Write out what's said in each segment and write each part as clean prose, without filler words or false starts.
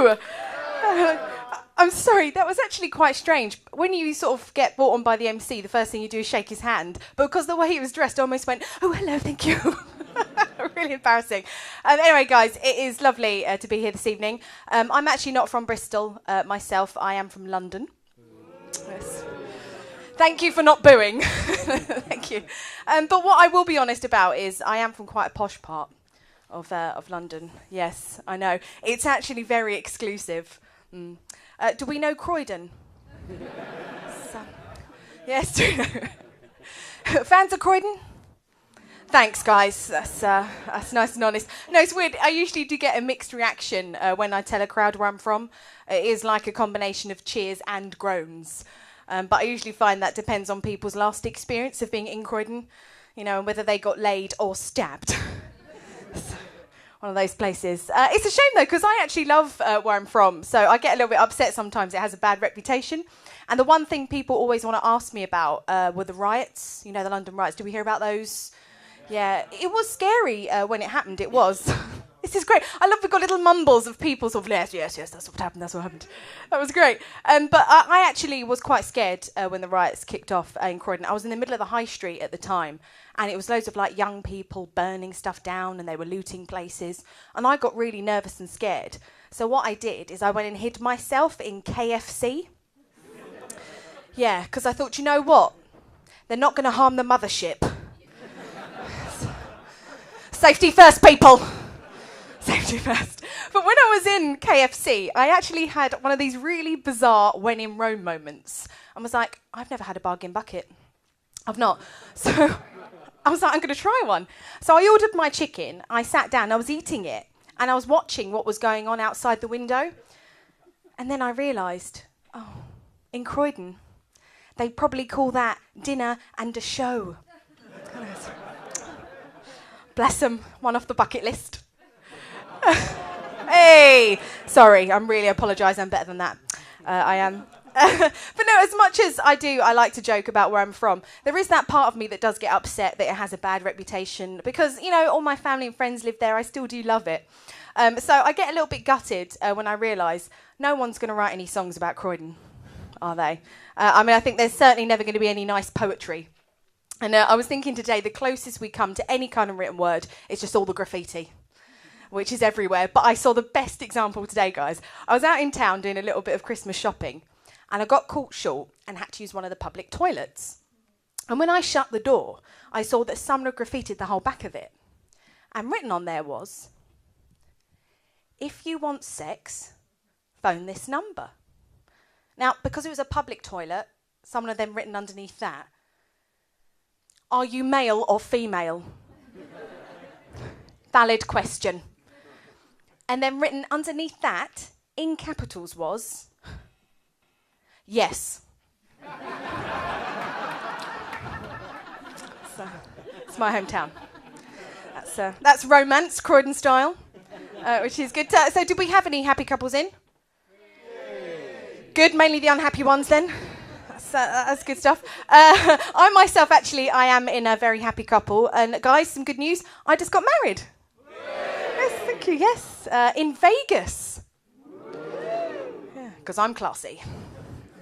you! I'm sorry, that was actually quite strange. When you sort of get brought on by the MC, the first thing you do is shake his hand. But because the way he was dressed, I almost went, oh, hello, thank you. Really embarrassing. Anyway, guys, it is lovely to be here this evening. I'm actually not from Bristol myself. I am from London. Yes. Thank you for not booing. Thank you. But what I will be honest about is I am from quite a posh part of London. Yes, I know. It's actually very exclusive. Do we know Croydon? Yes, do you know? Fans of Croydon? Thanks, guys. That's nice and honest. No, it's weird. I usually do get a mixed reaction when I tell a crowd where I'm from. It is like a combination of cheers and groans. But I usually find that depends on people's last experience of being in Croydon, you know, and whether they got laid or stabbed. One of those places. It's a shame, though, because I actually love where I'm from, so I get a little bit upset sometimes. It has a bad reputation. And the one thing people always want to ask me about were the riots, you know, the London riots. Do we hear about those? Yeah, it was scary when it happened. It was. This is great. I love we've got little mumbles of people sort of, yes, that's what happened, that's what happened. That was great. But I actually was quite scared when the riots kicked off in Croydon. I was in the middle of the high street at the time, and it was loads of like young people burning stuff down, and they were looting places. And I got really nervous and scared. So what I did is I went and hid myself in KFC. Yeah, because I thought, you know what? They're not going to harm the mothership. Safety first, people. Safety first. But when I was in KFC, I actually had one of these really bizarre when in Rome moments. I was like, I've never had a bargain bucket. I've not. So I was like, I'm going to try one. So I ordered my chicken. I sat down. I was eating it. And I was watching what was going on outside the window. And then I realised, oh, in Croydon, they probably call that dinner and a show. Bless them. One off the bucket list. Hey, sorry, I'm really apologise. I'm better than that. I am. But no, as much as I like to joke about where I'm from, there is that part of me that does get upset that it has a bad reputation because, you know, all my family and friends live there. I still do love it. So I get a little bit gutted when I realise no one's going to write any songs about Croydon, are they? I mean, I think there's certainly never going to be any nice poetry. And I was thinking today, the closest we come to any kind of written word is just all the graffiti, which is everywhere. But I saw the best example today, guys. I was out in town doing a little bit of Christmas shopping, and I got caught short and had to use one of the public toilets. And when I shut the door, I saw that someone had graffitied the whole back of it. And written on there was, if you want sex, phone this number. Now, because it was a public toilet, someone had then written underneath that, are you male or female? Valid question. And then written underneath that, in capitals, was, yes. So, it's my hometown. That's romance, Croydon style, which is good. So did we have any happy couples in? Good, mainly the unhappy ones then. That's good stuff. I myself, actually, I am in a very happy couple. And guys, some good news. I just got married. Yes, thank you, yes. In Vegas. Yeah, because I'm classy.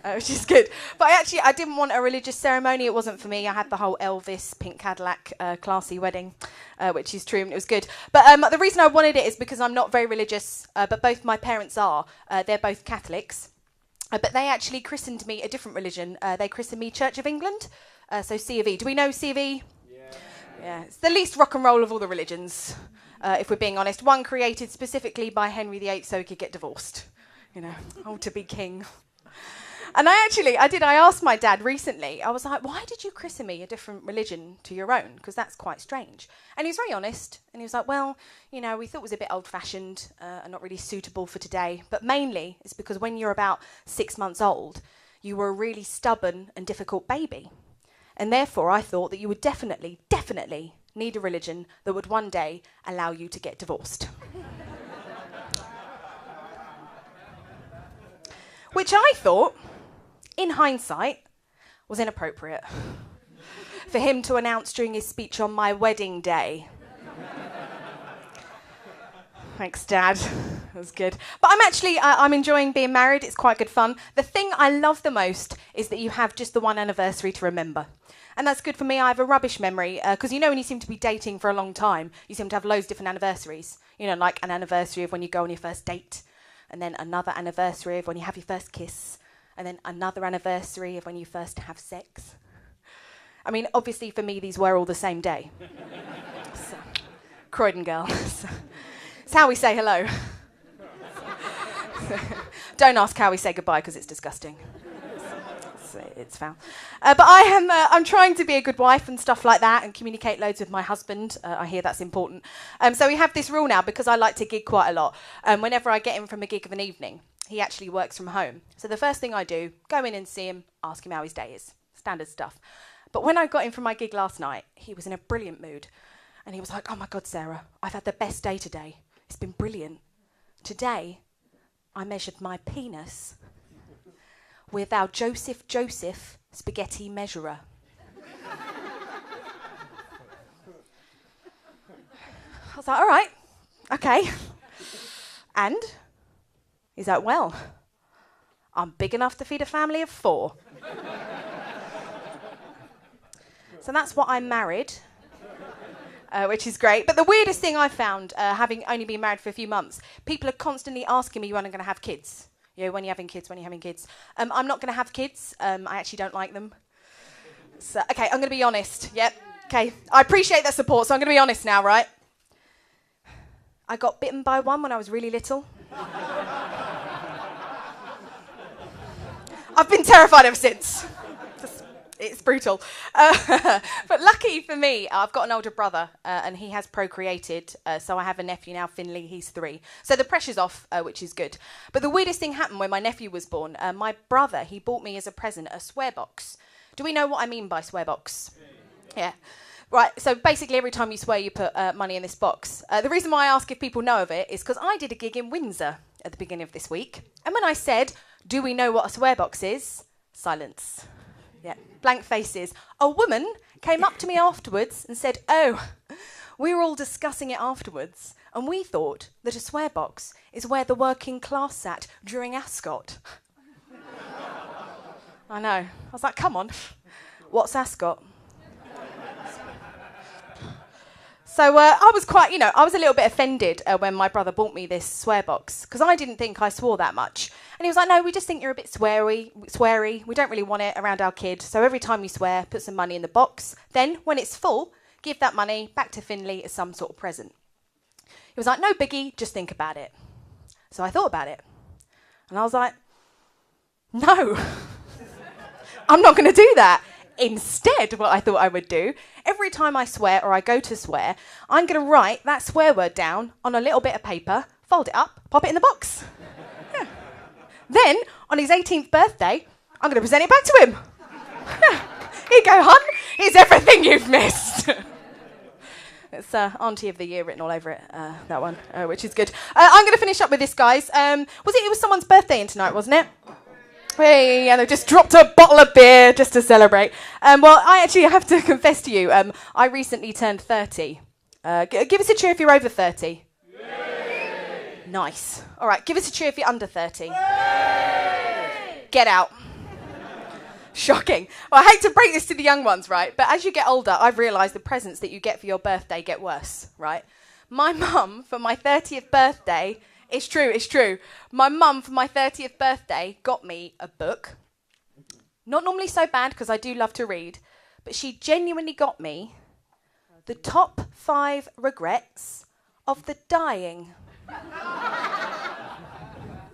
Which is good. But I didn't want a religious ceremony. It wasn't for me. I had the whole Elvis, pink Cadillac, classy wedding, which is true, and it was good. But the reason I wanted it is because I'm not very religious, but both my parents are. They're both Catholics. But they actually christened me a different religion. They christened me Church of England, so C of E. Do we know C of E? Yeah. It's the least rock and roll of all the religions, if we're being honest. One created specifically by Henry VIII so he could get divorced. You know, to be king. And I asked my dad recently, I was like, why did you christen me a different religion to your own? Because that's quite strange. And he was very honest. And he was like, well, you know, we thought it was a bit old-fashioned and not really suitable for today. But mainly it's because when you're about 6 months old, you were a really stubborn and difficult baby. And therefore I thought that you would definitely need a religion that would one day allow you to get divorced. Which I thought, in hindsight, was inappropriate for him to announce during his speech on my wedding day. Thanks, Dad. That was good. But I'm enjoying being married. It's quite good fun. The thing I love the most is that you have just the one anniversary to remember. And that's good for me. I have a rubbish memory because when you seem to be dating for a long time, you seem to have loads of different anniversaries. Like an anniversary of when you go on your first date, and then another anniversary of when you have your first kiss, and then another anniversary of when you first have sex. I mean, obviously for me, these were all the same day. So, Croydon girl. It's how we say hello. Don't ask how we say goodbye because it's disgusting. It's foul. But I'm trying to be a good wife and stuff like that and communicate loads with my husband. I hear that's important. So we have this rule now because I like to gig quite a lot. Whenever I get in from a gig of an evening, he actually works from home. So the first thing I do, go in and see him, ask him how his day is. Standard stuff. But when I got in from my gig last night, he was in a brilliant mood. And he was like, "Oh my God, Sarah, I've had the best day today. It's been brilliant. Today, I measured my penis with our Joseph spaghetti measurer." I was like, all right, okay. And he's like, "Well, I'm big enough to feed a family of 4. So that's what I'm married, which is great. But the weirdest thing I found, having only been married for a few months, people are constantly asking me when I'm going to have kids. When you're having kids, I'm not going to have kids. I actually don't like them. So, okay, I'm going to be honest. Yep. Okay. I appreciate that support, so I'm going to be honest now, right? I got bitten by one when I was really little. I've been terrified ever since. It's brutal. But lucky for me, I've got an older brother and he has procreated. So I have a nephew now, Finley, he's 3. So the pressure's off, which is good. But the weirdest thing happened when my nephew was born. My brother, he bought me as a present a swear box. Do we know what I mean by swear box? Yeah. Right, so basically every time you swear you put money in this box. The reason why I ask if people know of it is because I did a gig in Windsor at the beginning of this week. And when I said, "Do we know what a swear box is?" Silence. Yeah, blank faces. A woman came up to me afterwards and said, "Oh, we were all discussing it afterwards, and we thought that a swear box is where the working class sat during Ascot." I know. I was like, come on, what's Ascot? So I was quite, I was a little bit offended when my brother bought me this swear box because I didn't think I swore that much. And he was like, "No, we just think you're a bit sweary. We don't really want it around our kid. So every time you swear, put some money in the box. Then when it's full, give that money back to Finley as some sort of present." He was like, "No biggie, just think about it." So I thought about it. And I was like, no, I'm not going to do that. Instead, what I thought I would do, every time I swear or I go to swear, I'm going to write that swear word down on a little bit of paper, fold it up, pop it in the box. Yeah. Then, on his 18th birthday, I'm going to present it back to him. Yeah. Here you go, hon. Here's everything you've missed. It's Auntie of the Year written all over it, that one, which is good. I'm going to finish up with this, guys. It was someone's birthday in tonight, wasn't it? Hey, yeah, they just dropped a bottle of beer just to celebrate. Well, I actually have to confess to you, I recently turned 30. Give us a cheer if you're over 30. Yay! Nice. All right, give us a cheer if you're under 30. Yay! Get out. Shocking. Well, I hate to break this to the young ones, right? But as you get older, I've realised the presents that you get for your birthday get worse, right? My mum, for my 30th birthday... It's true. My mum, for my 30th birthday, got me a book. Not normally so bad, because I do love to read, but she genuinely got me the top 5 regrets of the dying.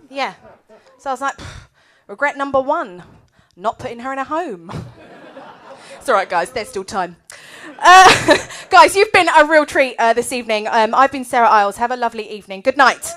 Yeah. So I was like, regret number 1, not putting her in a home. It's all right, guys, there's still time. Guys, you've been a real treat this evening. I've been Sarah Iles. Have a lovely evening. Good night.